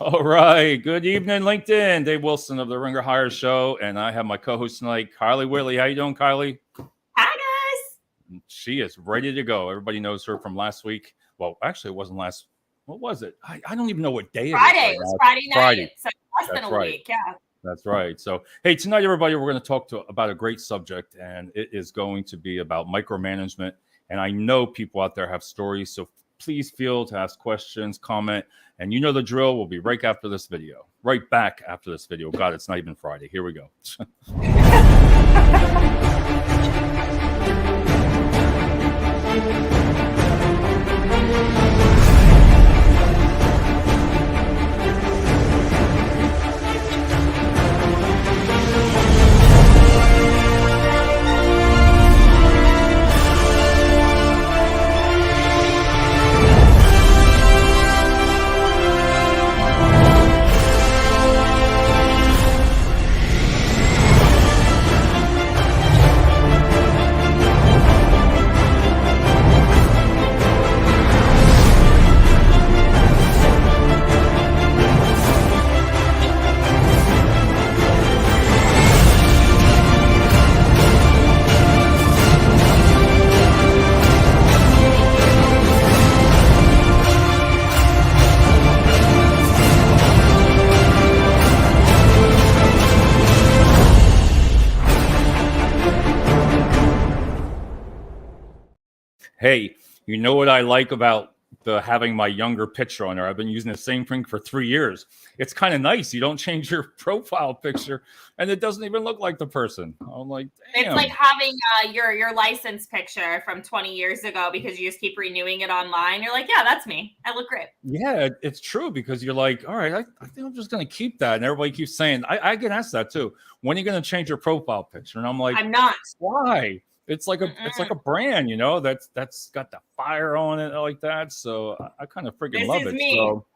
All right. Good evening, LinkedIn. Dave Wilson of the Ringer Hire Show, and I have my co-host tonight, Kylie Whitley. How you doing, Kylie? Hi, guys. She is ready to go. Everybody knows her from last week. Well, actually, it wasn't last. What was it? I don't even know what day it is Friday. right It was now. Friday night. Friday. So less than That's a right. week. Yeah. That's right. So, hey, tonight, everybody, we're going to talk about a great subject, and it is going to be about micromanagement. And I know people out there have stories, so please feel to ask questions, comment, and you know the drill. We'll be right after this video. Right back after this video. God, it's not even Friday. Here we go. Hey, you know what I like about the having my younger picture on there? I've been using the same thing for 3 years. It's kind of nice. You don't change your profile picture, and it doesn't even look like the person. I'm like, damn. It's like having your license picture from 20 years ago because you just keep renewing it online. You're like, yeah, that's me. I look great. Yeah, it's true because you're like, all right, I think I'm just going to keep that. And everybody keeps saying, I get asked that too. When are you going to change your profile picture? And I'm like, I'm not. Why? It's like a brand, that's got the fire on it like that. So I kind of freaking love it. Me. So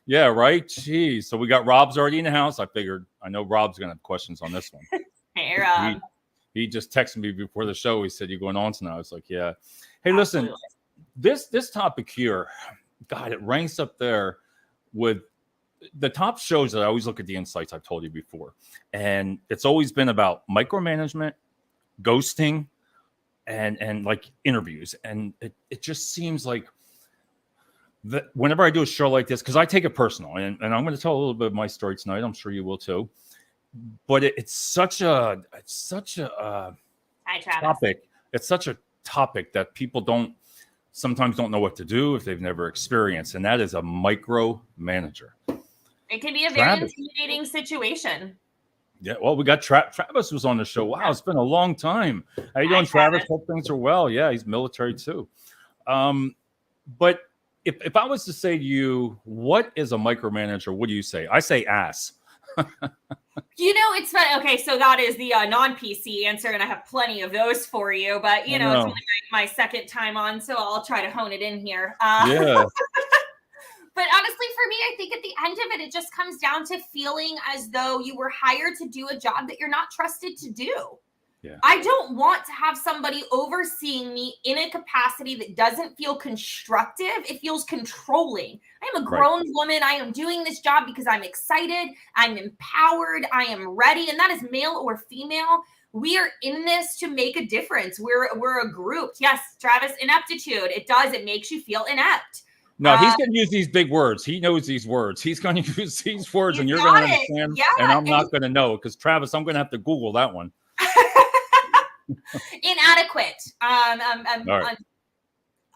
yeah, right. Geez. So we got Rob's already in the house. I figured I know Rob's gonna have questions on this one. Hey, Rob. He just texted me before the show. He said, "You going on tonight?" I was like, "Yeah." Hey, listen, this topic here, God, it ranks up there with the top shows that I always look at the insights I've told you before, and it's always been about micromanagement, ghosting, and like interviews. And it just seems like that whenever I do a show like this, because I take it personal, and I'm going to tell a little bit of my story tonight. I'm sure you will too. But it's such a topic. It's such a topic that people sometimes don't know what to do if they've never experienced, and that is a micromanager. It can be a very intimidating situation. Yeah, well, we got Travis was on the show. Wow, it's been a long time. How you doing, Travis? Hope things are well. Yeah, he's military too. But if I was to say to you, what is a micromanager? What do you say? I say ass. It's funny. Okay, so that is the non-PC answer, and I have plenty of those for you. But it's only my second time on, so I'll try to hone it in here. Yeah. But honestly, for me, I think at the end of it, it just comes down to feeling as though you were hired to do a job that you're not trusted to do. Yeah. I don't want to have somebody overseeing me in a capacity that doesn't feel constructive. It feels controlling. I am a grown woman. I am doing this job because I'm excited. I'm empowered. I am ready. And that is male or female. We are in this to make a difference. We're a group. Yes, Travis, ineptitude. It makes you feel inept. No, he's going to use these big words. He knows these words. He's going to use these words, and you're going to understand. Yeah, and I'm not going to know because Travis, I'm going to have to Google that one. Inadequate.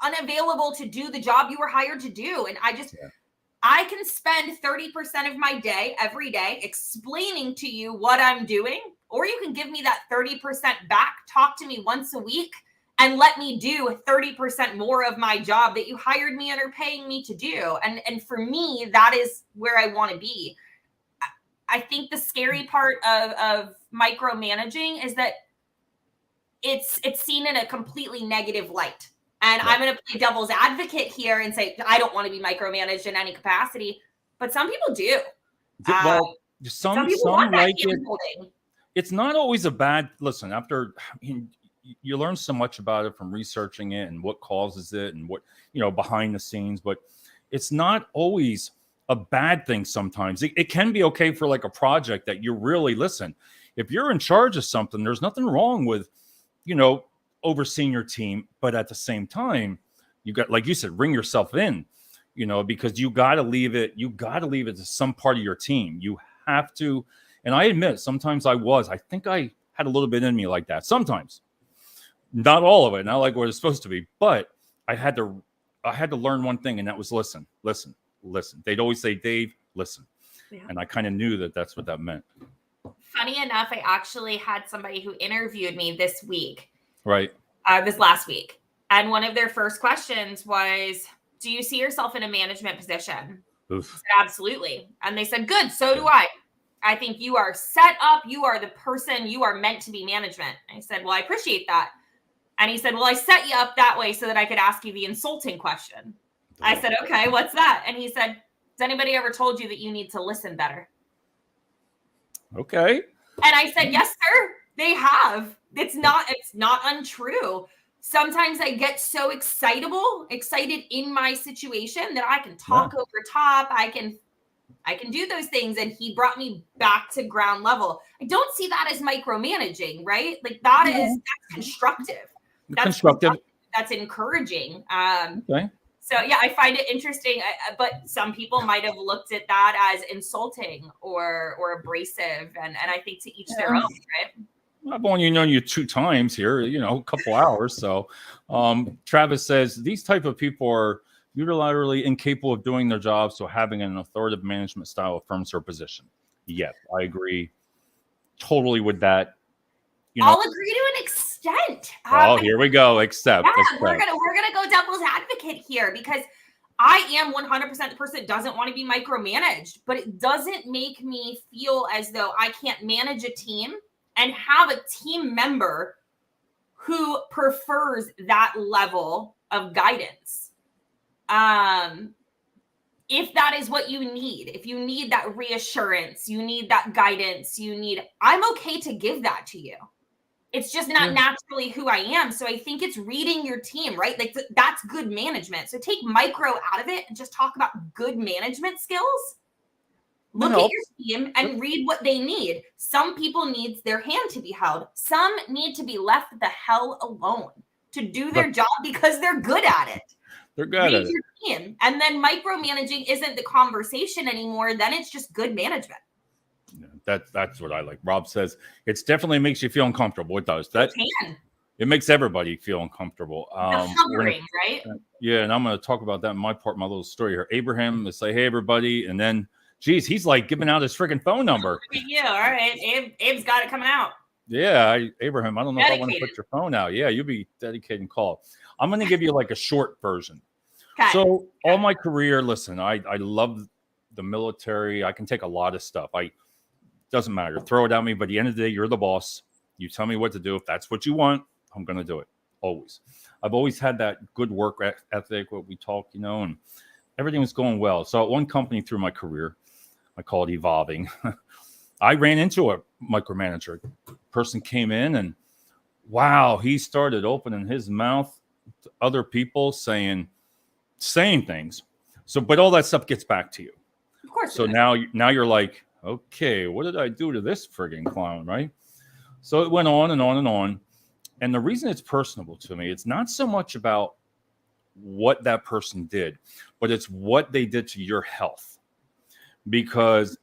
Unavailable to do the job you were hired to do, and I can spend 30% of my day every day explaining to you what I'm doing, or you can give me that 30% back. Talk to me once a week. And let me do 30% more of my job that you hired me and are paying me to do. And for me, that is where I want to be. I think the scary part of micromanaging is that it's seen in a completely negative light. And I'm going to play devil's advocate here and say, I don't want to be micromanaged in any capacity. But some people do. Well, some people like it. It's not always a bad, listen, you learn so much about it from researching it and what causes it and what, behind the scenes, but it's not always a bad thing sometimes. It can be okay for like a project that you really listen. If you're in charge of something, there's nothing wrong with, overseeing your team. But at the same time, you got, like you said, ring yourself in, because you got to leave it to some part of your team. You have to. And I admit, sometimes I think I had a little bit in me like that. Sometimes, not all of it, not like what it's supposed to be, but I had to learn one thing, and that was listen. They'd always say, Dave, listen. Yeah. And I kind of knew that that's what that meant. Funny enough, I actually had somebody who interviewed me this week. Right. This last week. And one of their first questions was, do you see yourself in a management position? Oof. I said, absolutely. And they said, good, so do I. I think you are set up. You are the person. You are meant to be management. I said, well, I appreciate that. And he said, well, I set you up that way so that I could ask you the insulting question. I said, okay, what's that? And he said, has anybody ever told you that you need to listen better? Okay. And I said, yes, sir, they have. It's not untrue. Sometimes I get so excited in my situation that I can talk over top. I can do those things. And he brought me back to ground level. I don't see that as micromanaging, right? Like that's constructive. That's encouraging. Okay. So yeah, I find it interesting, but some people might have looked at that as insulting or abrasive, and I think to each their own, right? I've only known you 2 times here, a couple hours. So Travis says these type of people are unilaterally incapable of doing their jobs, so having an authoritative management style affirms their position. Yes, I agree totally with that. I'll agree to an extent. Here we go. Except. We're gonna go devil's advocate here, because I am 100% the person that doesn't want to be micromanaged, but it doesn't make me feel as though I can't manage a team and have a team member who prefers that level of guidance. If that is what you need, if you need that reassurance, you need that guidance, I'm okay to give that to you. It's just not naturally who I am. So I think it's reading your team, right? Like that's good management. So take micro out of it and just talk about good management skills. Look at your team and read what they need. Some people need their hand to be held. Some need to be left the hell alone to do their job because they're good at it. They're good at it. Your team. And then micromanaging isn't the conversation anymore. Then it's just good management. That's what I like. Rob says it definitely makes you feel uncomfortable. It does. It makes everybody feel uncomfortable. Hovering, right? Yeah, and I'm going to talk about that in my little story here. Abraham is say, hey, everybody. And then, geez, he's like giving out his freaking phone number. Yeah, all right. Abe's got it coming out. Yeah, Abraham, I don't know if I want to put your phone out. Yeah, you'll be dedicated call. I'm going to give you like a short version. Okay. So all my career, listen, I love the military. I can take a lot of stuff. Doesn't matter. Throw it at me. But at the end of the day, you're the boss. You tell me what to do. If that's what you want, I'm going to do it. Always. I've always had that good work ethic, what we talk, and everything was going well. So at one company through my career, I call it evolving. I ran into a micromanager. Person came in and wow, he started opening his mouth to other people saying things. So, but all that stuff gets back to you. Of course. So now you're like, okay, what did I do to this friggin' clown, right? So it went on and on and on. And the reason it's personable to me, it's not so much about what that person did, but it's what they did to your health. Because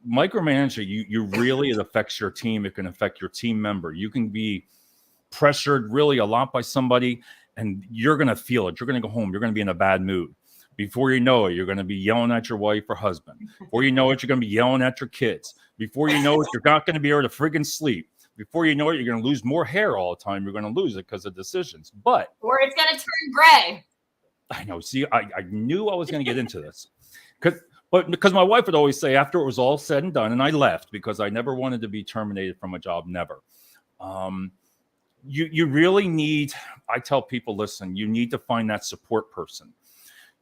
micromanaging, you really, it affects your team. It can affect your team member. You can be pressured really a lot by somebody, and you're going to feel it. You're going to go home. You're going to be in a bad mood. Before you know it, you're going to be yelling at your wife or husband. Before you know it, you're going to be yelling at your kids. Before you know it, you're not going to be able to friggin' sleep. Before you know it, you're going to lose more hair all the time. You're going to lose it because of decisions. Or it's going to turn gray. I know. See, I knew I was going to get into this. Because my wife would always say after it was all said and done, and I left because I never wanted to be terminated from a job, never. You really need, I tell people, listen, you need to find that support person.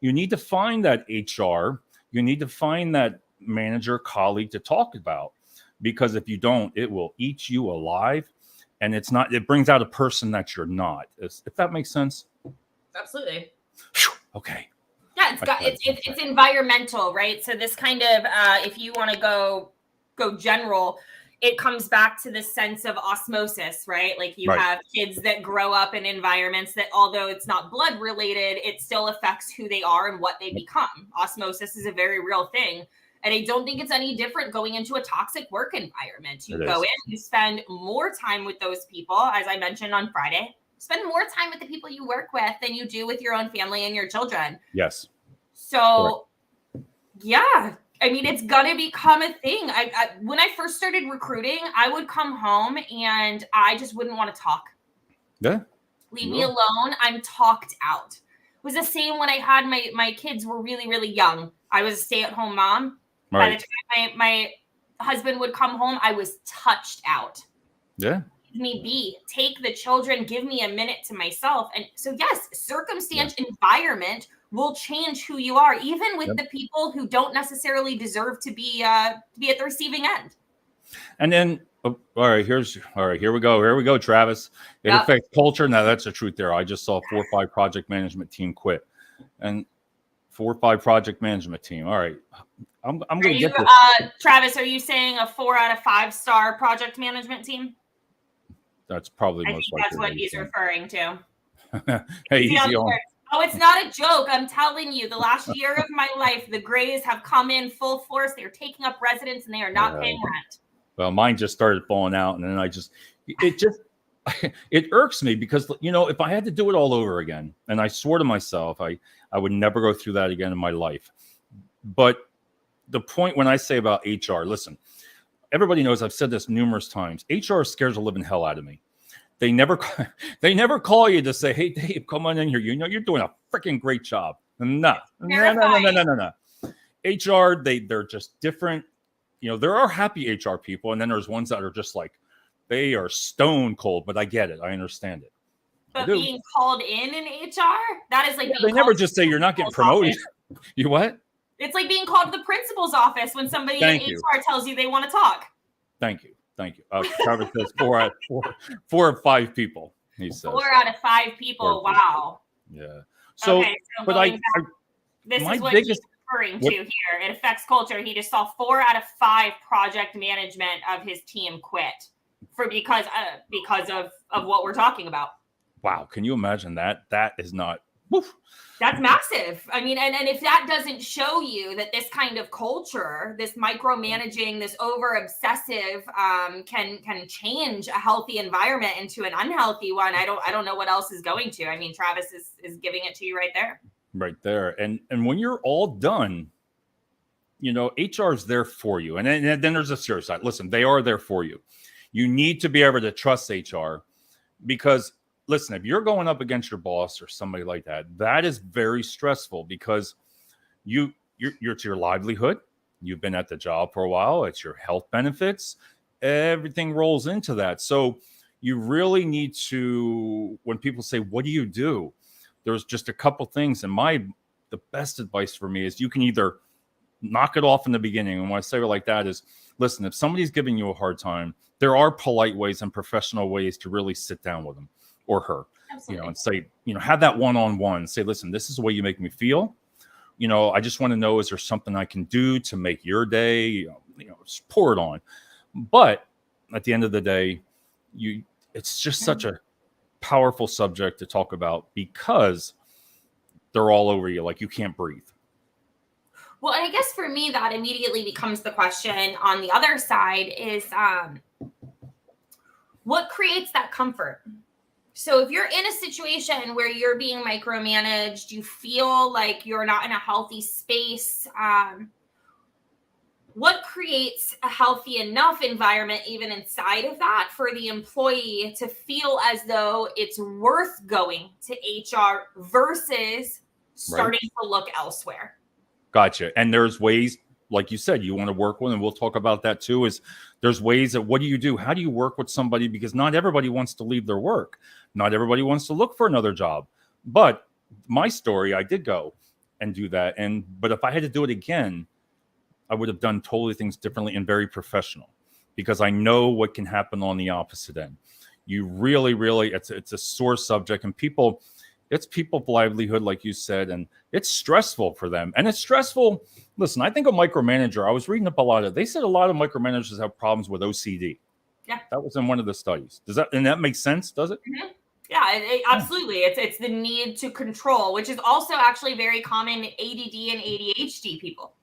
You need to find that HR. You need to find that manager, colleague to talk about. Because if you don't, it will eat you alive. And it brings out a person that you're not. If that makes sense. Absolutely. Okay. Yeah, Yeah, it's environmental, right? So this kind of if you want to go general, it comes back to this sense of osmosis, right? Like you have kids that grow up in environments that, although it's not blood related, it still affects who they are and what they become. Osmosis is a very real thing. And I don't think it's any different going into a toxic work environment. You go in, you spend more time with those people, as I mentioned on Friday. Spend more time with the people you work with than you do with your own family and your children. Yes. So, yeah, I mean, it's going to become a thing. I when I first started recruiting, I would come home and I just wouldn't want to talk. Yeah. Leave me alone. I'm talked out. It was the same when I had my kids were really, really young. I was a stay-at-home mom. By the time my husband would come home, I was touched out. Yeah. Me be, take the children, give me a minute to myself. And so yes, circumstance, environment will change who you are, even with the people who don't necessarily deserve to be at the receiving end. And then all right, here we go, Travis. It affects culture. Now that's the truth there. I just saw 4 or 5 project management team quit. And 4 or 5 project management team. All right. I'm gonna get this. Travis, are you saying a 4 out of 5 star project management team? That's probably most likely. That's what he's referring to. Hey, easy on. Oh, it's not a joke. I'm telling you, the last year of my life, the Grays have come in full force. They're taking up residence and they are not paying rent. Well, mine just started falling out, and then it irks me because, if I had to do it all over again, and I swore to myself I would never go through that again in my life. But the point when I say about HR, listen, everybody knows I've said this numerous times. HR scares the living hell out of me. They never call you to say, "Hey, Dave, come on in here. You're doing a freaking great job." No. HR, they're just different. There are happy HR people, and then there's ones that are just like, they are stone cold. But I get it. I understand it. But being called in HR, that is like they never just say you're not getting promoted. You what? It's like being called to the principal's office when somebody in HR tells you they want to talk. Thank you. Travis says 4 or 5 people. He says 4 out of 5 people. Wow. Yeah. So but this is what he's referring to here. It affects culture. He just saw 4 out of 5 project management of his team quit because of what we're talking about. Wow. Can you imagine that? That is not. Woof. That's massive. I mean, and if that doesn't show you that this kind of culture, this micromanaging, this over obsessive can change a healthy environment into an unhealthy one, I don't know what else is going to. I mean, Travis is giving it to you right there. Right there. And when you're all done, HR is there for you. And then there's a serious side. Listen, they are there for you. You need to be able to trust HR because listen, if you're going up against your boss or somebody like that, that is very stressful because you're to your livelihood. You've been at the job for a while. It's your health benefits. Everything rolls into that. So you really need to, when people say, what do you do? There's just a couple things. And the best advice for me is you can either knock it off in the beginning. And when I say it like that is, listen, if somebody's giving you a hard time, there are polite ways and professional ways to really sit down with them. Or her, and say, have that one-on-one. Say, listen, this is the way you make me feel. I just want to know, is there something I can do to make your day? Just pour it on. But at the end of the day, it's just such a powerful subject to talk about because they're all over you, like you can't breathe. Well, I guess for me, that immediately becomes the question on the other side is, what creates that comfort? So if you're in a situation where you're being micromanaged, you feel like you're not in a healthy space, what creates a healthy enough environment even inside of that for the employee to feel as though it's worth going to HR versus starting to look elsewhere? Gotcha. And there's ways, like you said, you want to work with, and we'll talk about that too, is there's ways that what do you do? How do you work with somebody? Because not everybody wants to leave their work. Not everybody wants to look for another job. But my story, I did go and do that. But if I had to do it again, I would have done totally things differently and very professional because I know what can happen on the opposite end. You really, it's a sore subject. And people, it's people's livelihood, like you said, and it's stressful for them. And it's stressful. Listen, I think a micromanager, I was reading up a lot of, they said a lot of micromanagers have problems with OCD. Yeah. That was in one of the studies. And that makes sense, does it? Mm-hmm. Yeah, absolutely. It's the need to control, which is also actually very common in ADD and ADHD people.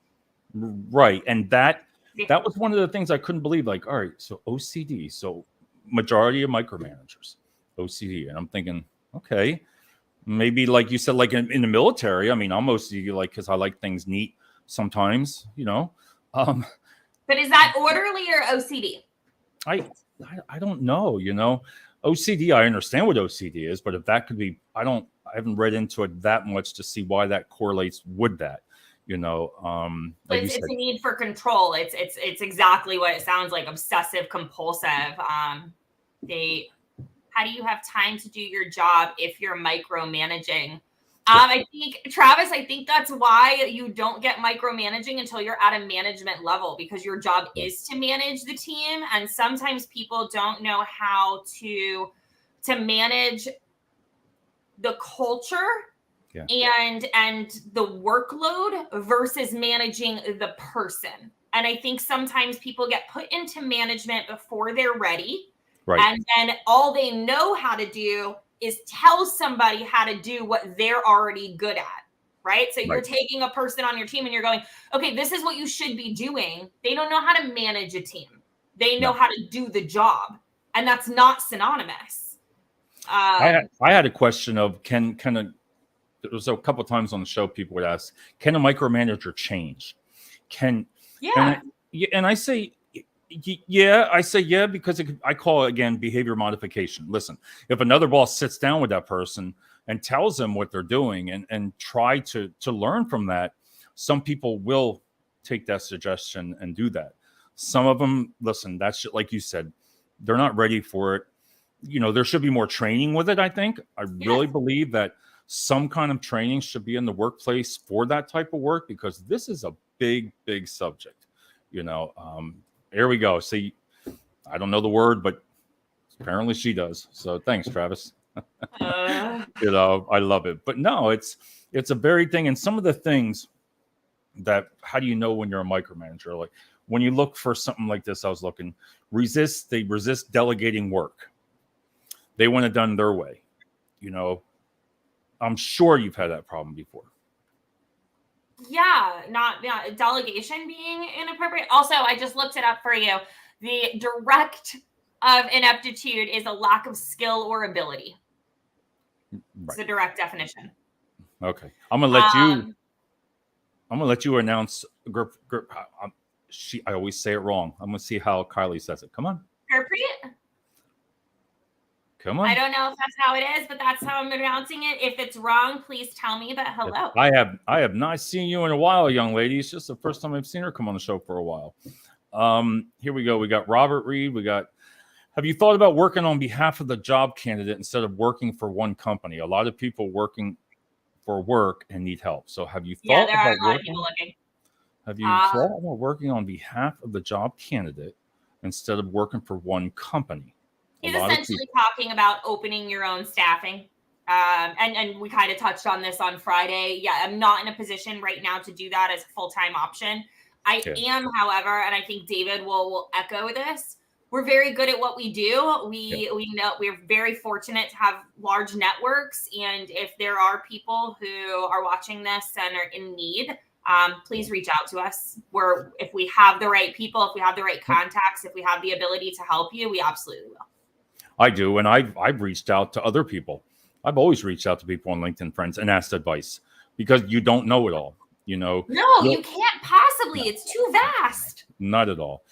Right. And that was one of the things I couldn't believe. Like, all right, so OCD. So majority of micromanagers, OCD. And I'm thinking, okay, maybe like you said, like in the military, I mean, I'm OCD, like, because I like things neat sometimes, you know. But is that orderly or OCD? I don't know, you know. OCD, I understand what OCD is, but if that could be, I haven't read into it that much to see why that correlates with that, you know. Like it's a need for control. It's exactly what it sounds like, obsessive compulsive. How do you have time to do your job if you're micromanaging? I think, Travis, that's why you don't get micromanaging until you're at a management level, because your job is to manage the team. And sometimes people don't know how to manage the culture and the workload versus managing the person. And I think sometimes people get put into management before they're ready. Right. And then all they know how to do is tell somebody how to do what they're already good at, right? So you're taking a person on your team and you're going, okay, this is what you should be doing. They don't know how to manage a team. They know how to do the job. And that's not synonymous. I had a question of there was a couple of times on the show people would ask, can a micromanager change? And I say, yeah, because I call it, again, behavior modification. Listen, if another boss sits down with that person and tells them what they're doing and try to learn from that, some people will take that suggestion and do that. Some of them, listen, that's just, like you said, they're not ready for it. You know, there should be more training with it, I think. I really believe that some kind of training should be in the workplace for that type of work, because this is a big, big subject, you know. Here we go. See, I don't know the word, but apparently she does. So thanks, Travis. You know, I love it. But no, it's a very thing. And some of the things that, how do you know when you're a micromanager? Like when you look for something like this, I was looking, they resist delegating work. They want it done their way. You know, I'm sure you've had that problem before. Yeah, not delegation being inappropriate. Also, I just looked it up for you. The direct of ineptitude is a lack of skill or ability. It's a direct definition. Okay, I'm gonna let you announce group. I always say it wrong. I'm gonna see how Kylie says it. Come on. Appropriate. Come on. I don't know if that's how it is, but that's how I'm announcing it. If it's wrong, please tell me. But hello. I have not seen you in a while, young lady. It's just the first time I've seen her come on the show for a while. Here we go. We got Robert Reed. Have you thought about working on behalf of the job candidate instead of working for one company? A lot of people working for work and need help. So have you thought about working on behalf of the job candidate instead of working for one company? He's essentially talking about opening your own staffing. And we kind of touched on this on Friday. Yeah, I'm not in a position right now to do that as a full-time option. I am, however, and I think David will echo this. We're very good at what we do. We know we're very fortunate to have large networks. And if there are people who are watching this and are in need, please reach out to us. If we have the right people, if we have the right contacts, if we have the ability to help you, we absolutely will. I do. And I've reached out to other people. I've always reached out to people on LinkedIn Friends and asked advice, because you don't know it all, you know. No, you can't possibly. No. It's too vast. Not at all.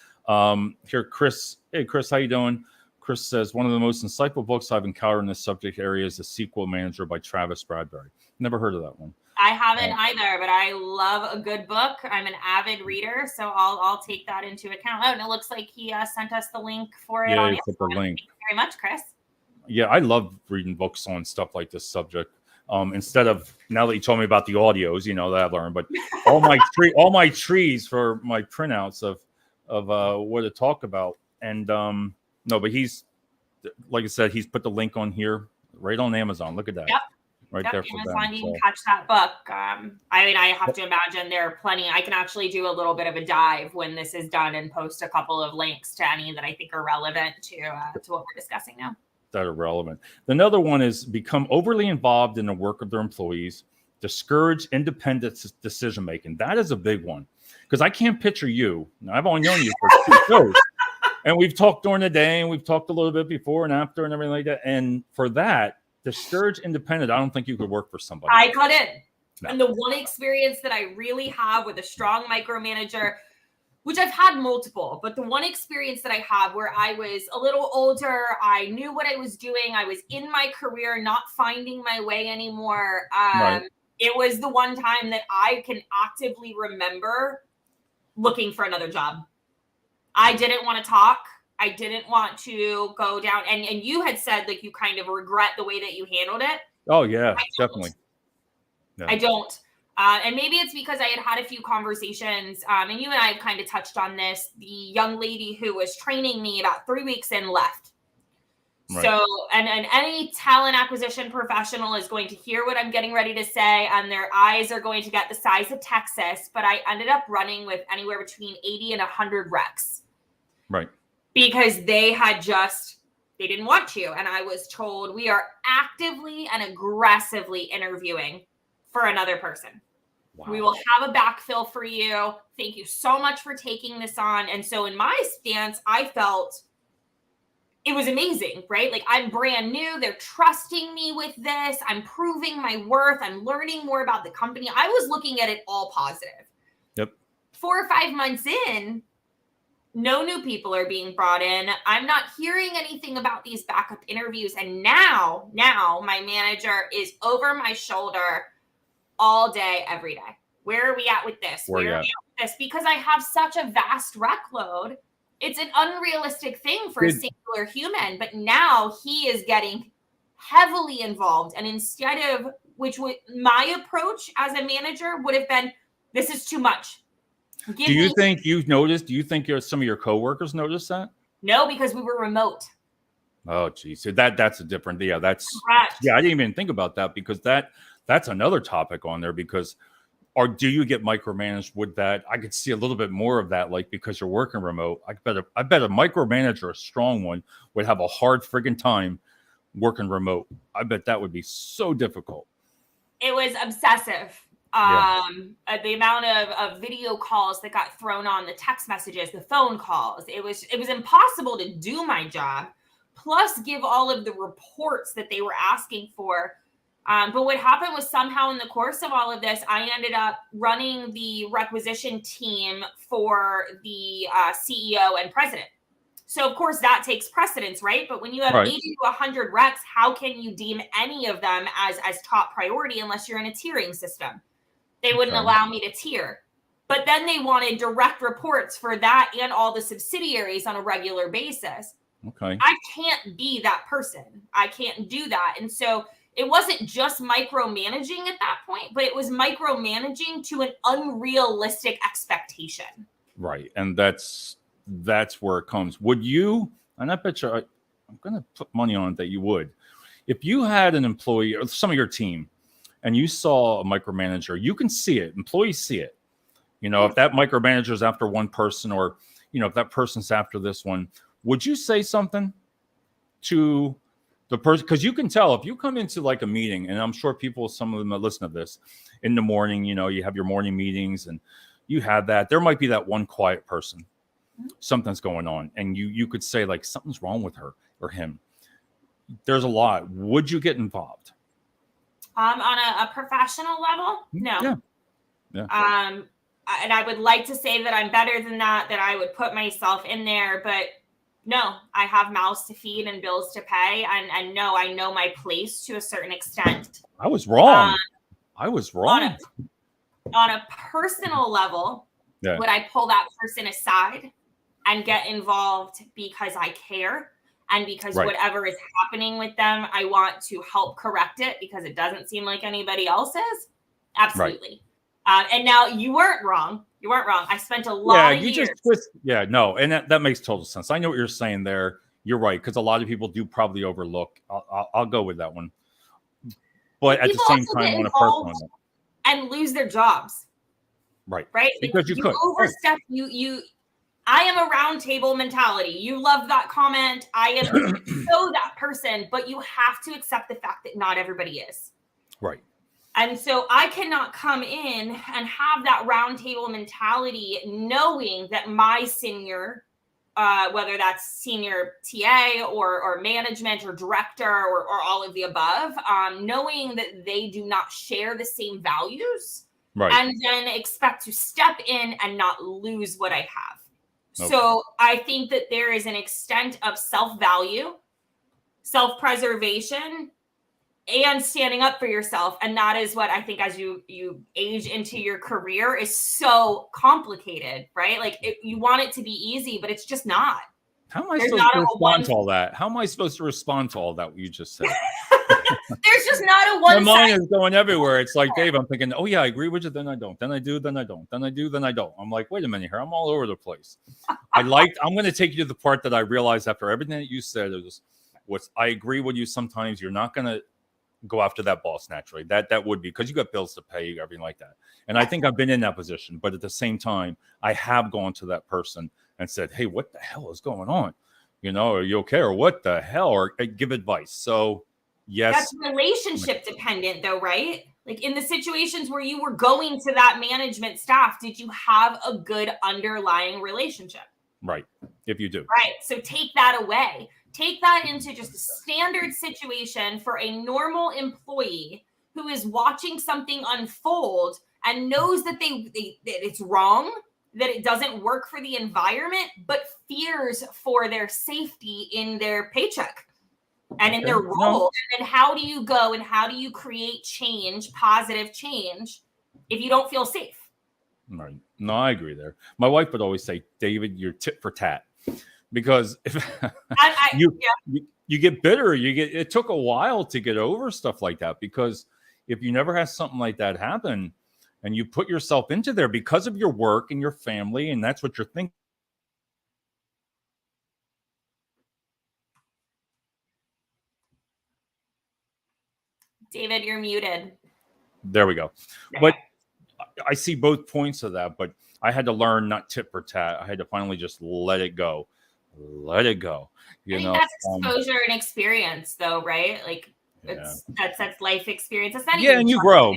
Here, Chris. Hey, Chris, how you doing? Chris says, one of the most insightful books I've encountered in this subject area is The Sequel Manager by Travis Bradberry. Never heard of that one. I haven't either, but I love a good book. I'm an avid reader, so I'll take that into account. Oh, and it looks like he sent us the link for it. Yeah, he put the link. Thank you very much, Chris. Yeah, I love reading books on stuff like this subject. Instead of, now that you told me about the audios, you know, that I've learned, but all my trees for my printouts of what to talk about. And no, but he's, like I said, he's put the link on here right on Amazon. Look at that. Yep. right there for Amazon, them. you So. can catch that book. I mean, I have to imagine there are plenty. I can actually do a little bit of a dive when this is done and post a couple of links to any that I think are relevant to what we're discussing now. That are relevant. Another one is become overly involved in the work of their employees, discourage independent decision making. That is a big one because I can't picture you. I've only known you for 2 shows, and we've talked during the day, and we've talked a little bit before and after, and everything like that. And for that, discourage independent, I don't think you could work for somebody. I couldn't. No. And the one experience that I really have with a strong micromanager, which I've had multiple, but the one experience that I have where I was a little older, I knew what I was doing, I was in my career, not finding my way anymore. Right. It was the one time that I can actively remember looking for another job. I didn't want to talk. I didn't want to go down. And you had said like you kind of regret the way that you handled it. Oh, yeah, definitely. No. I don't. And maybe it's because I had a few conversations, and you and I have kind of touched on this. The young lady who was training me about 3 weeks in left. Right. So, and any talent acquisition professional is going to hear what I'm getting ready to say, and their eyes are going to get the size of Texas. But I ended up running with anywhere between 80 and 100 recs. Right. Because they didn't want to. And I was told we are actively and aggressively interviewing for another person. Wow. We will have a backfill for you. Thank you so much for taking this on. And so in my stance, I felt it was amazing, right? Like I'm brand new. They're trusting me with this. I'm proving my worth. I'm learning more about the company. I was looking at it all positive. Yep. 4 or 5 months in, no new people are being brought in. I'm not hearing anything about these backup interviews. And now my manager is over my shoulder all day, every day. Where are we at with this? Where are we at with this? Because I have such a vast rec load. It's an unrealistic thing for a singular human. But now he is getting heavily involved. And instead of my approach as a manager would have been, this is too much. Do you think you've noticed? Do you think some of your coworkers noticed that? No, because we were remote. Oh, geez. So that's a different. Yeah, that's correct. Yeah, I didn't even think about that because that's another topic on there because, or do you get micromanaged with that? I could see a little bit more of that, like because you're working remote. I bet a micromanager, a strong one, would have a hard friggin' time working remote. I bet that would be so difficult. It was obsessive. The amount of video calls that got thrown on, the text messages, the phone calls, it was impossible to do my job, plus give all of the reports that they were asking for. But what happened was somehow in the course of all of this, I ended up running the requisition team for the CEO and president. So of course that takes precedence, right? But when you have 80 to 100 recs, how can you deem any of them as top priority unless you're in a tiering system? They wouldn't allow me to tier. But then they wanted direct reports for that and all the subsidiaries on a regular basis. Okay. I can't be that person. I can't do that. And so it wasn't just micromanaging at that point, but it was micromanaging to an unrealistic expectation. Right. And that's where it comes. Would you, and I bet you, I'm going to put money on it that you would, if you had an employee or some of your team, and you saw a micromanager, you can see it. Employees see it. You know, if that micromanager is after one person or, you know, if that person's after this one, would you say something to the person? Because you can tell if you come into like a meeting, and I'm sure some of them that listen to this in the morning, you know, you have your morning meetings and you have that. There might be that one quiet person. Something's going on. And you could say like something's wrong with her or him. There's a lot. Would you get involved? On a professional level, no. Yeah. And I would like to say that I'm better than that I would put myself in there, but no, I have mouths to feed and bills to pay, and no, I know my place to a certain extent. I was wrong. On a personal level, would I pull that person aside and get involved because I care? And because whatever is happening with them, I want to help correct it because it doesn't seem like anybody else is. Absolutely. And now you weren't wrong. You weren't wrong. I spent a lot of years. And that makes total sense. I know what you're saying there. You're right. Because a lot of people do probably overlook. I'll go with that one. but at the people same also time get on a personal involved note. and lose their jobs. Right. Right. Because you you could overstep. I am a round table mentality. You love that comment. I am so that person, but you have to accept the fact that not everybody is. Right. And so I cannot come in and have that round table mentality knowing that my senior, whether that's senior TA or management or director or all of the above, knowing that they do not share the same values, right, and then expect to step in and not lose what I have. Okay. So I think that there is an extent of self-value, self-preservation, and standing up for yourself. And that is what I think as you age into your career is so complicated, right? Like you want it to be easy, but it's just not. How am I supposed to respond to all that? How am I supposed to respond to all that what you just said? There's just not a one. My mind is going everywhere. It's like, Dave, I'm thinking, oh yeah, I agree with you. Then I don't. Then I do. Then I don't. Then I do. Then I don't. I'm like, wait a minute here. I'm all over the place. I'm going to take you to the part that I realized after everything that you said was I agree with you. Sometimes you're not going to go after that boss naturally. That would be because you got bills to pay, everything like that. And I think I've been in that position, but at the same time, I have gone to that person and said, hey, what the hell is going on? Are you okay? Or what the hell? Or give advice. So yes. That's relationship dependent though, right? Like in the situations where you were going to that management staff, did you have a good underlying relationship? Right. If you do. Right. So take that away. Take that into just a standard situation for a normal employee who is watching something unfold and knows that that it's wrong, that it doesn't work for the environment, but fears for their safety in their paycheck and in their role. No. And then how do you go and how do you create change, positive change, if you don't feel safe? Right. No, I agree there. My wife would always say, David, you're tit for tat. Because if you get bitter, it took a while to get over stuff like that. Because if you never had something like that happen and you put yourself into there because of your work and your family, and that's what you're thinking. David, you're muted. There we go. But I see both points of that, but I had to learn not tit for tat. I had to finally just let it go. Let it go. I think that's exposure and experience, though, right? Like that's life experience. That's not and you grow.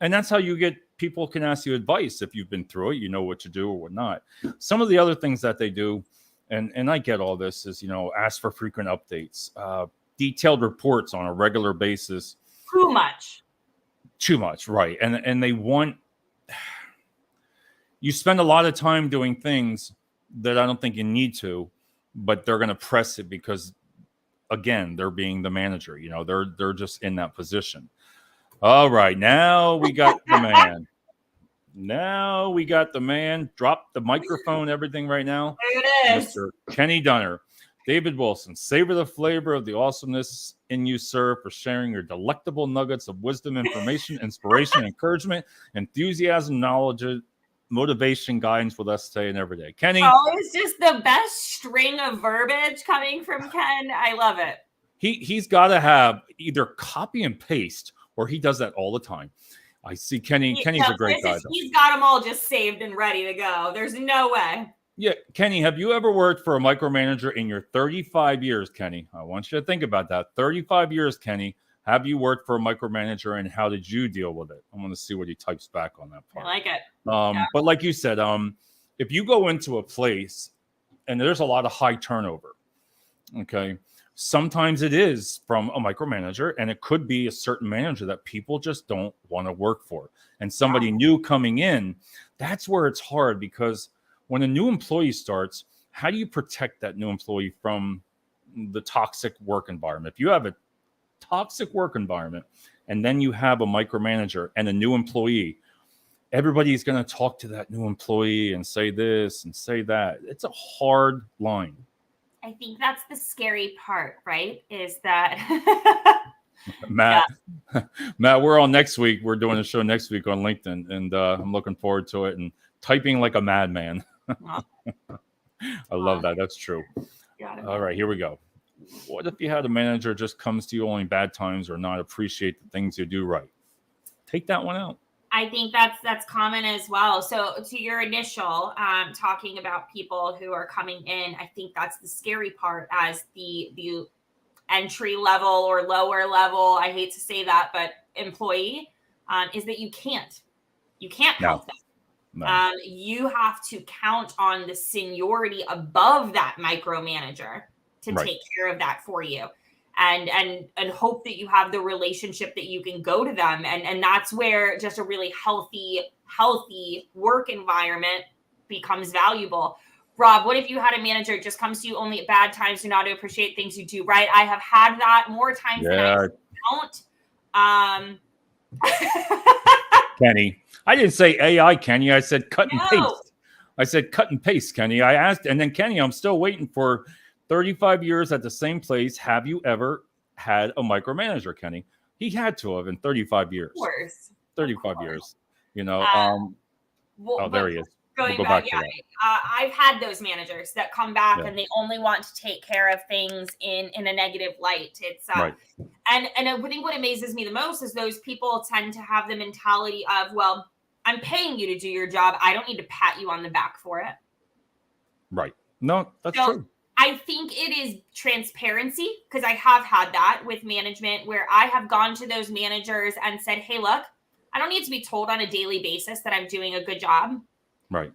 And that's how you get people can ask you advice if you've been through it. You know what to do or what not. Some of the other things that they do, and I get all this, is ask for frequent updates, detailed reports on a regular basis. Too much, right? And they want you spend a lot of time doing things that I don't think you need to, but they're going to press it because, again, they're being the manager. They're just in that position. All right, now we got the man. Now we got the man. Drop the microphone, everything right now. There it is. Mr. Kenny Dunner. David Wilson, savor the flavor of the awesomeness in you, sir, for sharing your delectable nuggets of wisdom, information, inspiration, encouragement, enthusiasm, knowledge, motivation, guidance with us today and every day. Kenny. Always just the best string of verbiage coming from Ken. I love it. He's got to have either copy and paste, or he does that all the time. I see Kenny's a great guy. He's got them all just saved and ready to go. There's no way. Yeah, Kenny, have you ever worked for a micromanager in your 35 years, Kenny? I want you to think about that. 35 years, Kenny. Have you worked for a micromanager, and how did you deal with it? I want to see what he types back on that part. I like it. But like you said, if you go into a place and there's a lot of high turnover, okay, sometimes it is from a micromanager, and it could be a certain manager that people just don't want to work for. And somebody new coming in, that's where it's hard, because when a new employee starts, how do you protect that new employee from the toxic work environment? If you have a toxic work environment and then you have a micromanager and a new employee, everybody's going to talk to that new employee and say this and say that. It's a hard line. I think that's the scary part, right? Is that Matt, we're on next week. We're doing a show next week on LinkedIn, and I'm looking forward to it and typing like a madman. I love that. That's true. All right, here we go. What if you had a manager just comes to you only bad times or not appreciate the things you do right? Take that one out. I think that's common as well. So to your initial talking about people who are coming in, I think that's the scary part as the entry level or lower level, I hate to say that, but employee, is that you can't help them. No. You have to count on the seniority above that micromanager to take care of that for you. And hope that you have the relationship that you can go to them. And that's where just a really healthy work environment becomes valuable. Rob, what if you had a manager that just comes to you only at bad times, do not appreciate things you do right? I have had that more times than I count. Kenny, I didn't say AI, Kenny. I said cut and paste. I said cut and paste, Kenny. I asked, and then Kenny, I'm still waiting for 35 years at the same place. Have you ever had a micromanager, Kenny? He had to have in 35 years. Of course. 35 years. You know, there he is. Going back, I've had those managers that come back and they only want to take care of things in a negative light. It's and I think what amazes me the most is those people tend to have the mentality of, well, I'm paying you to do your job. I don't need to pat you on the back for it. Right. No, that's true. I think it is transparency, because I have had that with management where I have gone to those managers and said, hey, look, I don't need to be told on a daily basis that I'm doing a good job. Right.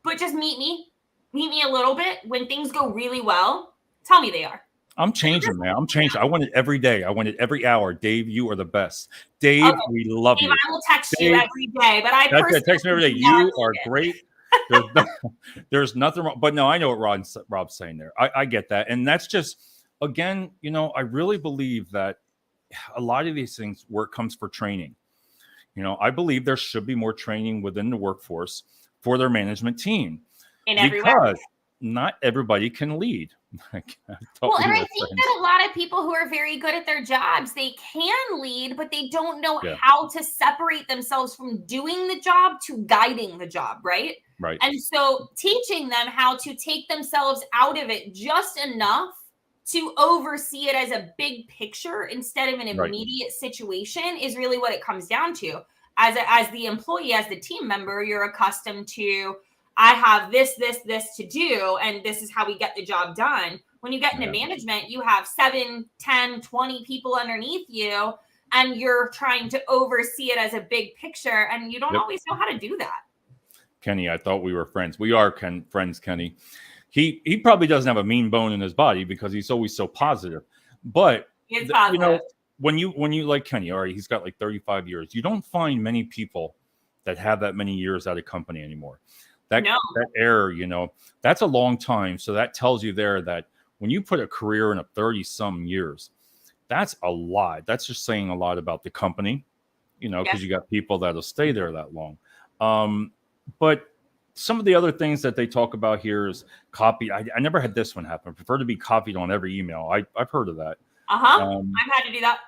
But just meet me a little bit. When things go really well, tell me they are. I'm changing, man. I'm changing. I want it every day. I want it every hour. Dave, you are the best. Dave, we love you. I will text you every day, but I personally text me every day. You are great. There's nothing wrong. But no, I know what Rob's saying there. I get that. And that's just, again, you know, I really believe that a lot of these things work comes for training. You know, I believe there should be more training within the workforce for their management team. Because not everybody can lead. And I think that a lot of people who are very good at their jobs, they can lead, but they don't know how to separate themselves from doing the job to guiding the job, right? Right. And so teaching them how to take themselves out of it just enough to oversee it as a big picture instead of an immediate situation is really what it comes down to. As the employee, as the team member, you're accustomed to, I have this to do, and this is how we get the job done. When you get into management, you have 7, 10, 20 people underneath you, and you're trying to oversee it as a big picture, and you don't always know how to do that. Kenny, I thought we were friends. We are friends, Kenny. He probably doesn't have a mean bone in his body because he's always so positive. But he's positive. You know, when you like Kenny, all right, he's got like 35 years. You don't find many people that have that many years at a company anymore. That error, you know, that's a long time. So that tells you there that when you put a career in 30-some years, that's a lot. That's just saying a lot about the company, you know, because you got people that'll stay there that long. But some of the other things that they talk about here is copy. I never had this one happen. I prefer to be copied on every email. I've heard of that. I've had to do that.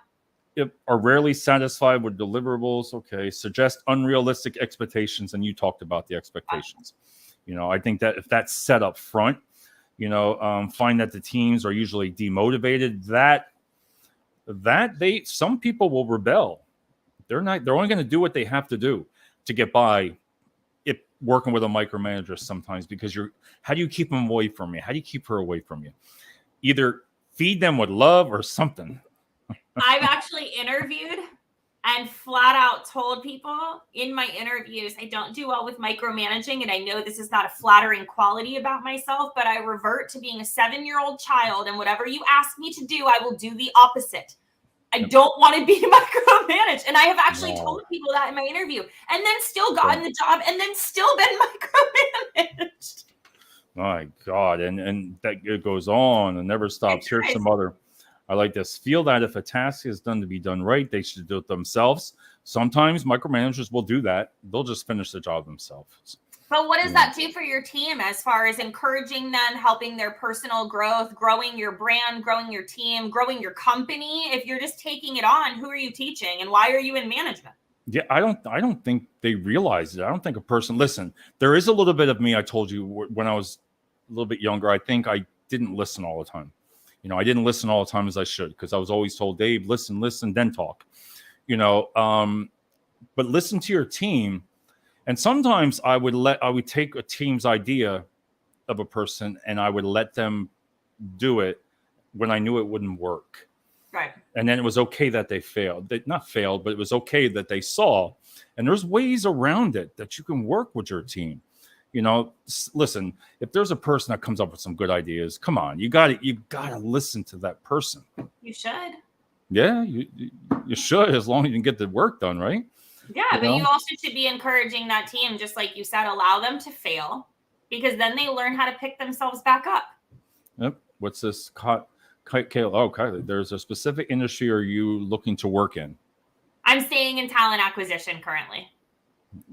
Are rarely satisfied with deliverables. Okay. Suggest unrealistic expectations. And you talked about the expectations. You know, I think that if that's set up front, you know, find that the teams are usually demotivated, some people will rebel. They're only going to do what they have to do to get by. If working with a micromanager sometimes, because how do you keep them away from you? How do you keep her away from you? Either feed them with love or something. I've actually interviewed and flat out told people in my interviews, I don't do well with micromanaging. And I know this is not a flattering quality about myself, but I revert to being a 7-year-old child. And whatever you ask me to do, I will do the opposite. I don't want to be micromanaged. And I have actually told people that in my interview and then still gotten the job and then still been micromanaged. My God. And that it goes on and never stops. Here's some other. I like this. Feel that if a task is done to be done right, they should do it themselves. Sometimes micromanagers will do that. They'll just finish the job themselves. But what does that do for your team as far as encouraging them, helping their personal growth, growing your brand, growing your team, growing your company? If you're just taking it on, who are you teaching and why are you in management? Yeah, I don't think they realize it. I don't think a person, listen, there is a little bit of me. I told you when I was a little bit younger, I think I didn't listen all the time. I didn't listen all the time as I should, because I was always told, Dave, listen, then talk. But listen to your team. And sometimes I would take a team's idea of a person and I would let them do it when I knew it wouldn't work. Right. And then it was okay that they failed. They not failed, but it was okay that they saw. And there's ways around it that you can work with your team. Listen, if there's a person that comes up with some good ideas, come on, you gotta listen to that person. You should. Yeah, you should, as long as you can get the work done, right? Yeah, but you also should be encouraging that team, just like you said, allow them to fail, because then they learn how to pick themselves back up. Yep. What's this? Kylie, there's a specific industry are you looking to work in? I'm staying in talent acquisition currently.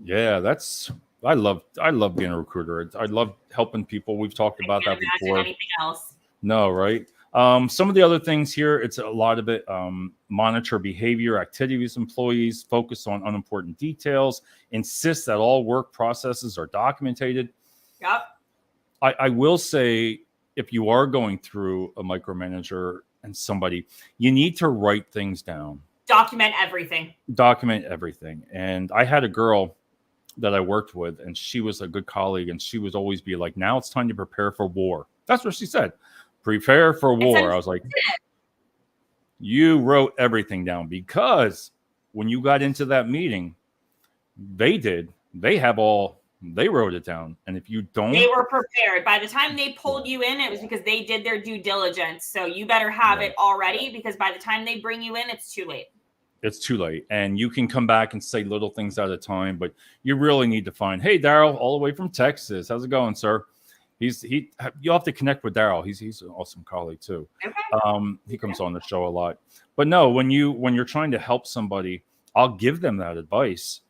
Yeah, I love being a recruiter. I love helping people. We've talked about that before. Anything else? No, right? Some of the other things here, it's a lot of it. Monitor behavior, activities, employees, focus on unimportant details, insist that all work processes are documented. Yep. I will say, if you are going through a micromanager and somebody, you need to write things down. Document everything. And I had a girl that I worked with, and she was a good colleague, and she would always be like, now it's time to prepare for war. That's what she said. Prepare for war. I was like, you wrote everything down, because when you got into that meeting, they wrote it down. And if you don't, they were prepared. By the time they pulled you in, it was because they did their due diligence. So you better have it already, because by the time they bring you in, it's too late. It's too late. And you can come back and say little things at a time, but you really need to find, hey, Daryl, all the way from Texas. How's it going, sir? You'll have to connect with Daryl. He's an awesome colleague too. Okay. He comes on the show a lot. But no, when you're trying to help somebody, I'll give them that advice.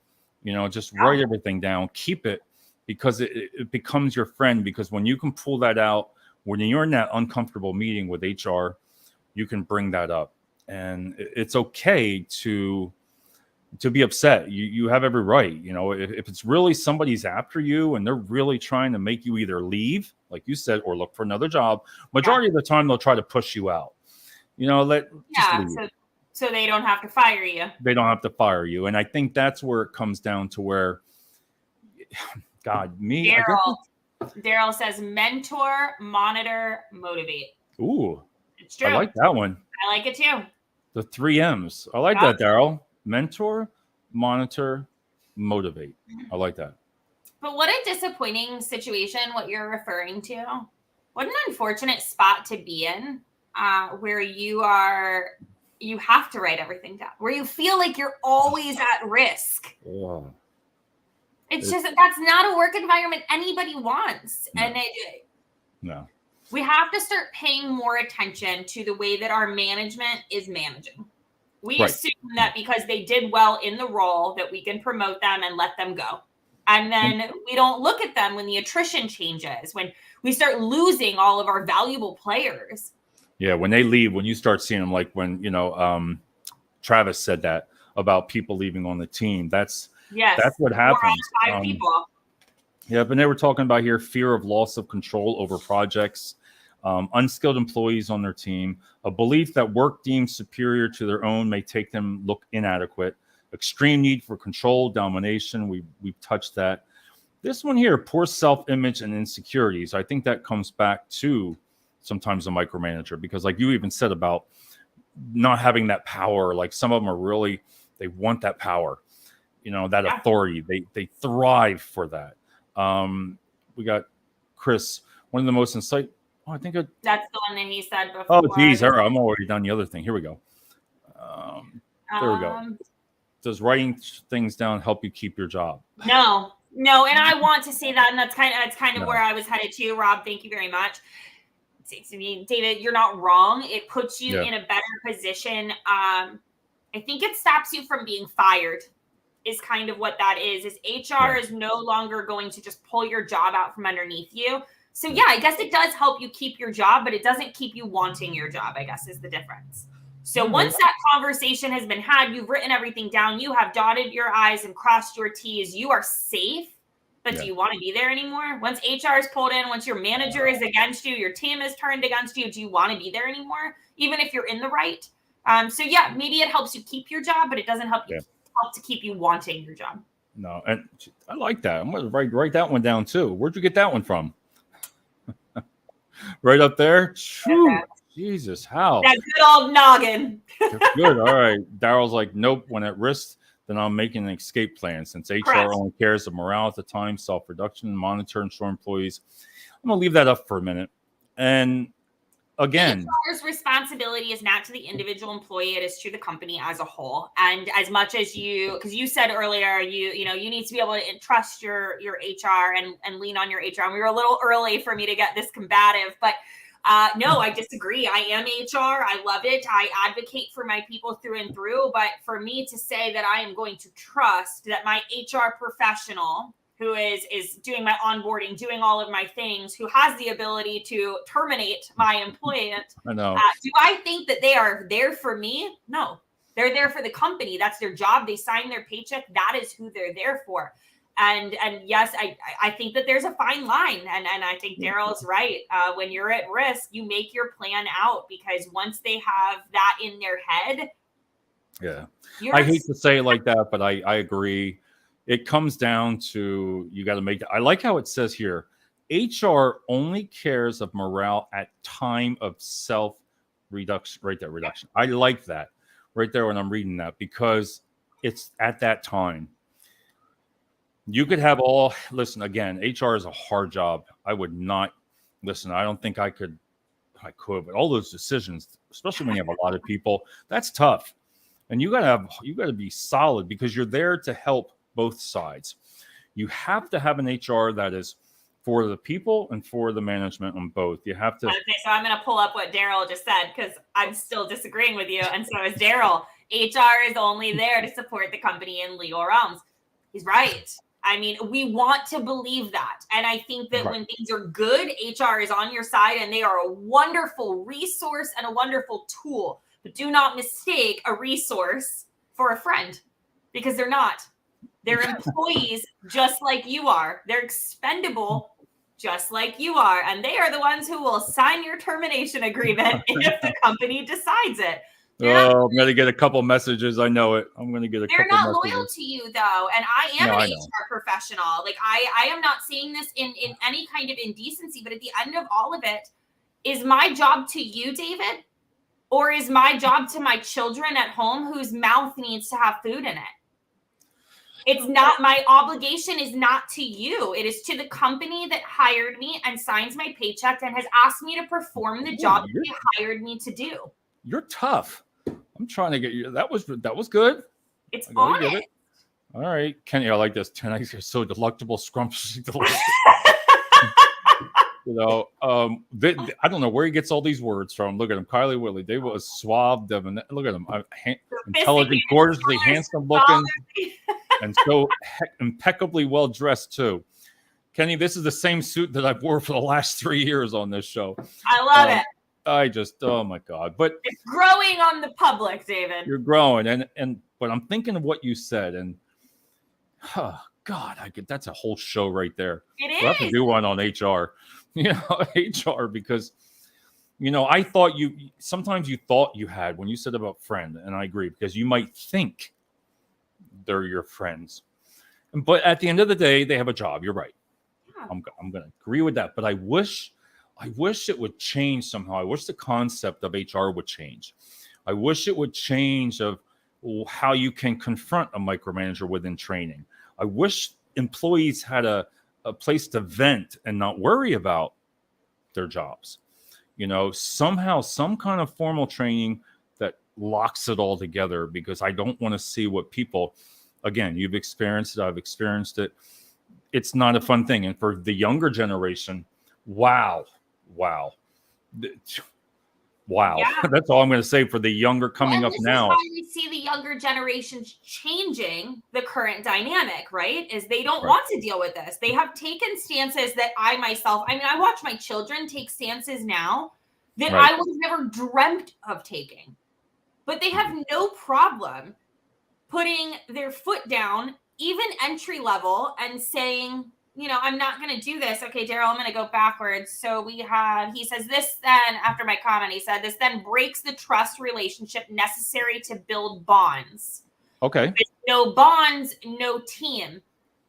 Just write everything down, keep it, because it becomes your friend. Because when you can pull that out, when you're in that uncomfortable meeting with HR, you can bring that up. And it's okay to be upset. You have every right. If it's really somebody's after you and they're really trying to make you either leave, like you said, or look for another job, majority of the time they'll try to push you out. So they don't have to fire you. They don't have to fire you. And I think that's where it comes down to where, Daryl says mentor, monitor, motivate. Ooh, it's true. I like that one. I like it too. The 3 M's. I like that, Daryl. Mentor, monitor, motivate. I like that. But what a disappointing situation, what you're referring to. What an unfortunate spot to be in, where you have to write everything down, where you feel like you're always at risk. Yeah. It's just, that's not a work environment anybody wants. No. And No. We have to start paying more attention to the way that our management is managing. We assume that because they did well in the role that we can promote them and let them go. And then we don't look at them when the attrition changes, when we start losing all of our valuable players. Yeah, when they leave, when you start seeing them, like when, Travis said that about people leaving on the team. That's what happens. 4 out of 5 people. Yeah, but they were talking about here, fear of loss of control over projects, unskilled employees on their team, a belief that work deemed superior to their own may take them look inadequate, extreme need for control, domination. We've touched that. This one here, poor self-image and insecurities. I think that comes back to sometimes a micromanager, because like you even said about not having that power, like some of them are really, they want that power, that authority. They thrive for that. We got Chris, one of the most insightful. Oh, I think that's the one that he said before. Oh, geez, I'm already done the other thing. Here we go. There we go. Does writing things down help you keep your job? No, and I want to say that, and that's kind of where I was headed to. Rob, thank you very much. I mean, David, you're not wrong. It puts you in a better position. I think it stops you from being fired. Is kind of what that is HR is no longer going to just pull your job out from underneath you. So yeah, I guess it does help you keep your job, but it doesn't keep you wanting your job, I guess is the difference. So once that conversation has been had, you've written everything down, you have dotted your I's and crossed your T's, you are safe. But do you want to be there anymore? Once HR is pulled in, once your manager is against you, your team is turned against you, do you want to be there anymore? Even if you're in the right? So yeah, maybe it helps you keep your job, but it doesn't help you help to keep you wanting your job. No, and I like that. I'm going to write that one down too. Where'd you get that one from? Right up there? Jesus, how? That good old noggin. Good. All right. Daryl's like, nope. When at risk, then I'm making an escape plan. Since HR only cares of morale at the time, self-reduction, monitor, and ensure employees. I'm going to leave that up for a minute. And again, HR's responsibility is not to the individual employee, it is to the company as a whole. And as much as because you said earlier, you need to be able to trust your HR and lean on your HR. And we were a little early for me to get this combative, but no, I disagree. I am HR. I love it. I advocate for my people through and through. But for me to say that I am going to trust that my HR professional who is doing my onboarding, doing all of my things, who has the ability to terminate my employment. I know. Do I think that they are there for me? No, they're there for the company. That's their job. They sign their paycheck. That is who they're there for. And yes, I think that there's a fine line. And I think Daryl's right. When you're at risk, you make your plan out, because once they have that in their head. Yeah. I hate to say it like that, but I agree. It comes down to, you got to make, I like how it says here, HR only cares of morale at time of self-reduction, right there, reduction. I like that right there when I'm reading that, because it's at that time. You could have listen, again, HR is a hard job. I would not, listen, I don't think I could, but all those decisions, especially when you have a lot of people, that's tough. And you got to be solid, because you're there to help both sides. You have to have an HR that is for the people and for the management on both. You have to. Okay, so I'm going to pull up what Daryl just said, because I'm still disagreeing with you. And so is Daryl. HR is only there to support the company in legal realms. He's right. I mean, we want to believe that. And I think that when things are good, HR is on your side, and they are a wonderful resource and a wonderful tool. But do not mistake a resource for a friend, because they're not. They're employees just like you are. They're expendable just like you are. And they are the ones who will sign your termination agreement if the company decides it. I'm going to get a couple messages. I know it. I'm going to get a couple messages. They're not loyal to you, though. And I am an HR professional. Like, I am not saying this in any kind of indecency, but at the end of all of it, is my job to you, David? Or is my job to my children at home whose mouth needs to have food in it? It's not, my obligation is not to you. It is to the company that hired me and signs my paycheck and has asked me to perform the job that they hired me to do. You're tough. I'm trying to get you. That was good. It's honest. All right. Kenny, I like this. Tonight you're so delectable, scrumptious. I don't know where he gets all these words from. Look at him. Kylie Whitley. They were suave. Devin. Look at him. Intelligent, gorgeously handsome looking, and so impeccably well dressed too. Kenny, this is the same suit that I've wore for the last 3 years on this show. I love it. I just, oh my God. But it's growing on the public, David. You're growing. But I'm thinking of what you said, and oh God, that's a whole show right there. We'll have to do one on HR. HR, because I thought sometimes you thought you had, when you said about friend, and I agree, because you might think they're your friends, but at the end of the day, they have a job. You're right. Yeah. I'm going to agree with that. But I wish it would change somehow. I wish the concept of HR would change. I wish it would change of how you can confront a micromanager within training. I wish employees had a place to vent and not worry about their jobs. Somehow, some kind of formal training that locks it all together, because I don't want to see what people, again, you've experienced it, I've experienced it. It's not a fun thing. And for the younger generation, wow. Yeah. That's all I'm going to say for the younger coming up now. This is why we see the younger generations changing the current dynamic, right? Is they don't want to deal with this. They have taken stances that I watch my children take stances now that I would have never dreamt of taking. But they have no problem putting their foot down, even entry level, and saying, I'm not going to do this. Okay, Daryl, I'm going to go backwards. So he says this then, after my comment, he said, this then breaks the trust relationship necessary to build bonds. Okay. With no bonds, no team.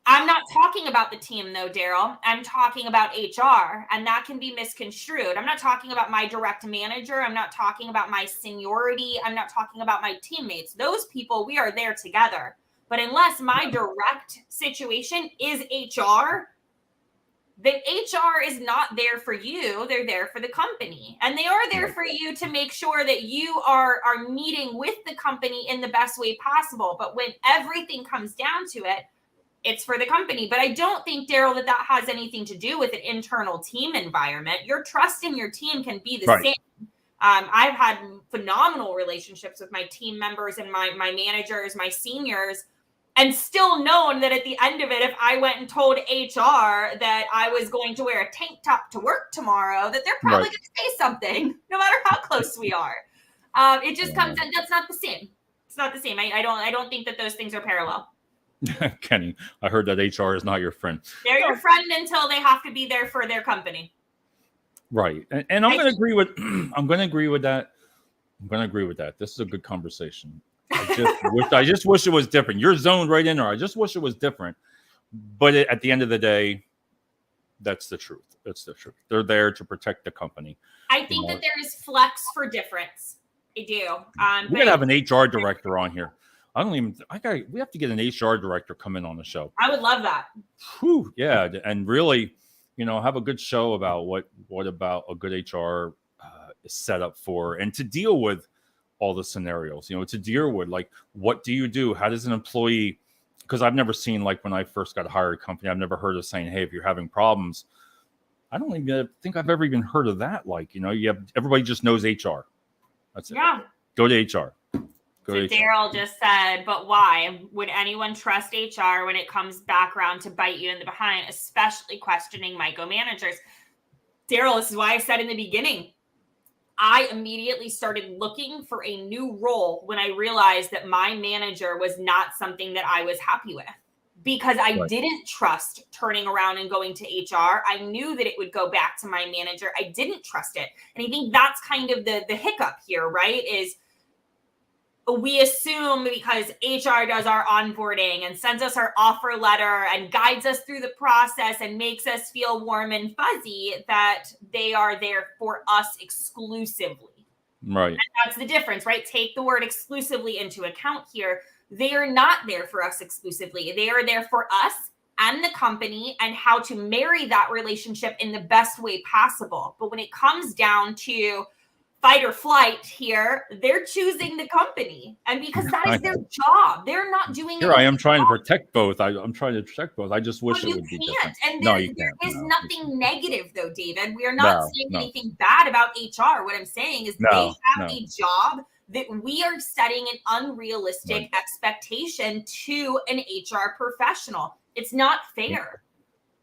I'm not talking about the team though, Daryl. I'm talking about HR, and that can be misconstrued. I'm not talking about my direct manager. I'm not talking about my seniority. I'm not talking about my teammates. Those people, we are there together. But unless my direct situation is HR, the HR is not there for you. They're there for the company. And they are there for you to make sure that you are meeting with the company in the best way possible. But when everything comes down to it, it's for the company. But I don't think, Daryl, that has anything to do with an internal team environment. Your trust in your team can be the same. I've had phenomenal relationships with my team members and my managers, my seniors, and still known that at the end of it, if I went and told HR that I was going to wear a tank top to work tomorrow, that they're probably going to say something, no matter how close we are. It just comes in. That's not the same. It's not the same. I don't think that those things are parallel. Kenny, I heard that HR is not your friend. They're your friend until they have to be there for their company. Right. And I'm going to agree with that. I'm going to agree with that. This is a good conversation. I just wish it was different. You're zoned right in there. I just wish it was different. But at the end of the day, that's the truth. It's the truth. They're there to protect the company. I think that there is flex for difference. I do. We gotta have an HR director on here. We have to get an HR director come in on the show. I would love that. Whew, yeah, and really, have a good show about what about a good HR is set up for, and to deal with all the scenarios. To deal with, like, what do you do? How does an employee? Because I've never seen, like, when I first got hired a company, I've never heard of saying, hey, if you're having problems. I don't even think I've ever even heard of that. Like, everybody just knows HR. That's it. Yeah. Go to HR. So Daryl just said, but why would anyone trust HR when it comes back around to bite you in the behind, especially questioning micromanagers? Daryl, this is why I said in the beginning, I immediately started looking for a new role when I realized that my manager was not something that I was happy with, because I didn't trust turning around and going to HR. I knew that it would go back to my manager. I didn't trust it. And I think that's kind of the hiccup here, right? Is we assume because HR does our onboarding and sends us our offer letter and guides us through the process and makes us feel warm and fuzzy, that they are there for us exclusively. Right. And that's the difference, right? Take the word exclusively into account here. They are not there for us exclusively. They are there for us and the company, and how to marry that relationship in the best way possible. But when it comes down to fight or flight here, they're choosing the company, and because that is their job, they're not doing here. I am trying to protect both. I'm trying to protect both. I just wish it would be different. And there is nothing negative, though, David. We are not saying anything bad about HR. What I'm saying is they have a job that we are setting an unrealistic expectation to an HR professional. It's not fair.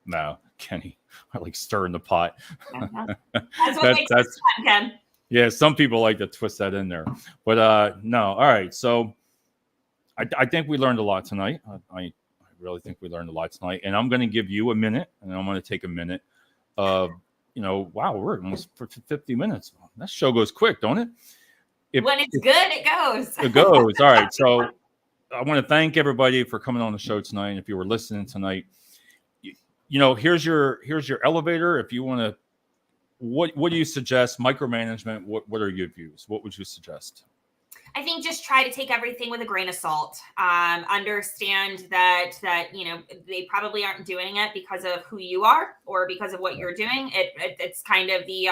No, Kenny, I like stirring the pot. That's what makes sense, Ken. Yeah, some people like to twist that in there, but no. All right, so I think we learned a lot tonight. I really think we learned a lot tonight, and I'm going to give you a minute, and I'm going to take a minute. Wow, we're almost for 50 minutes. That show goes quick, don't it? When it's good, it goes. It goes. All right, so I want to thank everybody for coming on the show tonight. And if you were listening tonight, here's your elevator. If you want to. What do you suggest? Micromanagement. What are your views? What would you suggest? I think just try to take everything with a grain of salt. Understand that they probably aren't doing it because of who you are or because of what you're doing. It's kind of the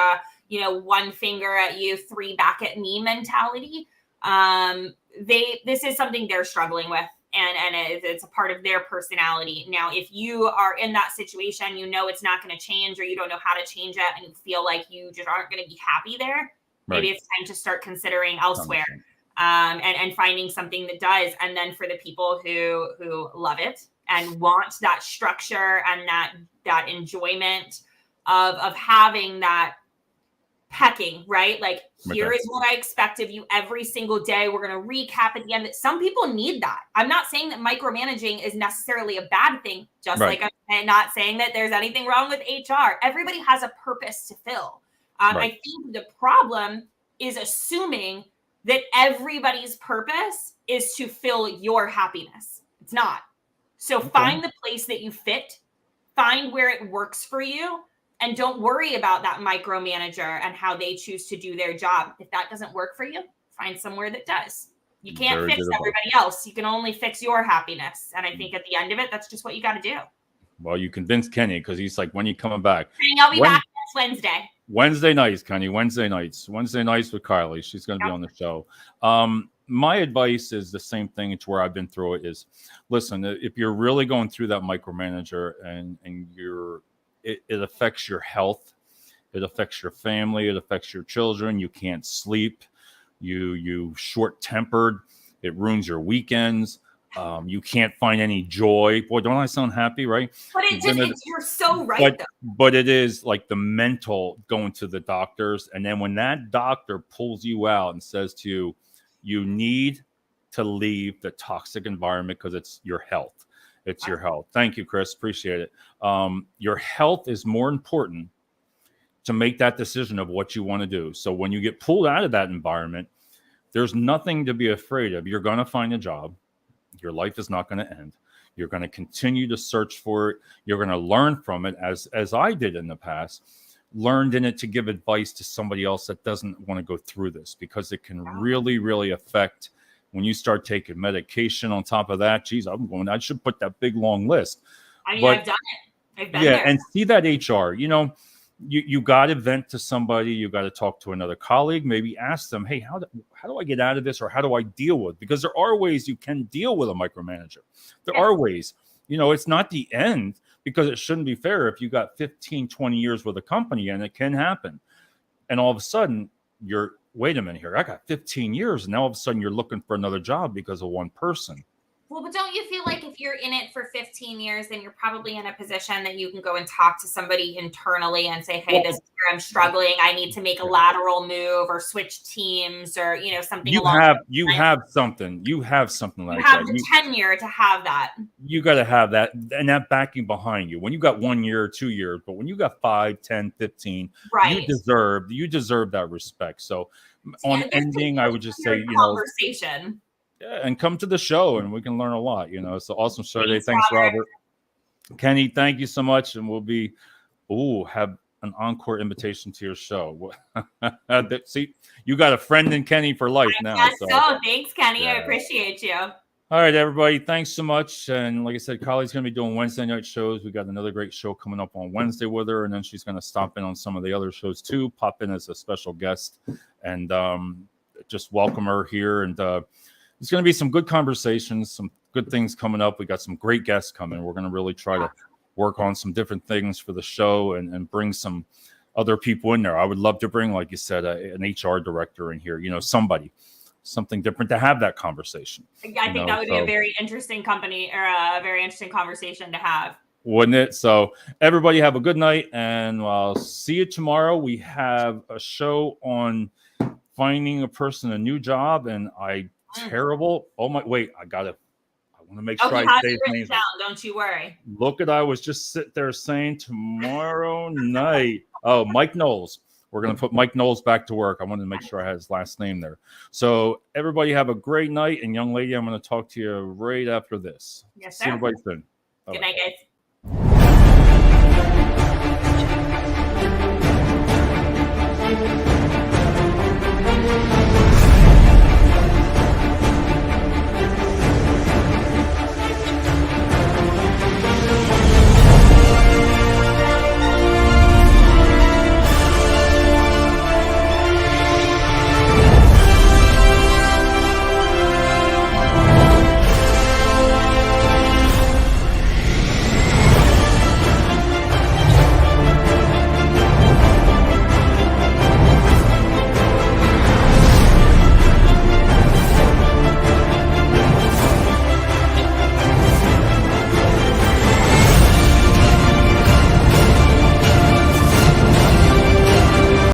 one finger at you, three back at me mentality. This is something they're struggling with. And it's a part of their personality. Now, if you are in that situation, it's not going to change, or you don't know how to change it, and you feel like you just aren't going to be happy there, maybe it's time to start considering elsewhere, and finding something that does. And then for the people who love it and want that structure and that enjoyment of having that pecking, right? Like, here Okay. is what I expect of you every single day. We're going to recap at the end. Some people need that. I'm not saying that micromanaging is necessarily a bad thing, just Right. like I'm not saying that there's anything wrong with HR. Everybody has a purpose to fill. Right. I think the problem is assuming that everybody's purpose is to fill your happiness. It's not. So find the place that you fit, find where it works for you, and don't worry about that micromanager and how they choose to do their job. If that doesn't work for you, find somewhere that does. You can't Very fix good advice. everybody else. You can only fix your happiness. And I think at the end of it, that's just what you got to do. Well, you convinced Kenny because he's like, when are you coming back? I'll be back next Wednesday. Wednesday nights, Kenny. Wednesday nights with Kylie. She's going to be on the show. My advice is the same thing. It's where I've been through it. Is listen, if you're really going through that micromanager and it affects your health, it affects your family, it affects your children. You can't sleep. You short-tempered. It ruins your weekends. You can't find any joy. Boy, don't I sound happy, right? But you're so right. But it is like the mental going to the doctors. And then when that doctor pulls you out and says to you, you need to leave the toxic environment because it's your health. It's your health. Thank you, Chris. Appreciate it. Your health is more important to make that decision of what you want to do. So when you get pulled out of that environment, there's nothing to be afraid of. You're going to find a job. Your life is not going to end. You're going to continue to search for it. You're going to learn from it, as I did in the past. Learned in it to give advice to somebody else that doesn't want to go through this, because it can really, really affect when you start taking medication on top of that. Geez, I should put that big long list. I mean, I've done it. I've been there. And see that HR, you got to vent to somebody. You got to talk to another colleague. Maybe ask them, hey, how do I get out of this, or how do I deal with? Because there are ways you can deal with a micromanager. There are ways. It's not the end, because it shouldn't be fair if you got 15, 20 years with a company, and it can happen. And all of a sudden wait a minute here. I got 15 years, and now all of a sudden you're looking for another job because of one person. Well, but don't you feel like if you're in it for 15 years, then you're probably in a position that you can go and talk to somebody internally and say, hey, this is where I'm struggling. I need to make a lateral move or switch teams, or, something. You have something like that. You have the tenure to have that. You got to have that, and that backing behind you. When you got 1 year, 2 years, but when you got 5, 10, 15, right, you deserve that respect. So on ending, I would just say, conversation. Yeah, and come to the show, and we can learn a lot. It's an awesome show today. Thanks, Robert. Kenny, thank you so much, and we'll have an encore invitation to your show. See, you got a friend in Kenny for life now. So thanks, Kenny. Yeah. I appreciate you. All right, everybody. Thanks so much. And like I said, Kylie's going to be doing Wednesday night shows. We got another great show coming up on Wednesday with her, and then she's going to stop in on some of the other shows too, pop in as a special guest, and just welcome her here. And there's going to be some good conversations, some good things coming up. We got some great guests coming. We're going to really try to work on some different things for the show and bring some other people in there. I would love to bring, like you said, an HR director in here, something different to have that conversation. I think that would be a very interesting company, or a very interesting conversation to have. Wouldn't it? So everybody have a good night, and I'll see you tomorrow. We have a show on finding a person a new job, and terrible. Oh my! Wait, I want to make sure I say his name down. Don't you worry. Look, I was just sitting there saying tomorrow night. Oh, Mike Knowles. We're gonna put Mike Knowles back to work. I wanted to make sure I had his last name there. So everybody have a great night, and young lady, I'm going to talk to you right after this. Yes, sir. See everybody soon. Good night, guys.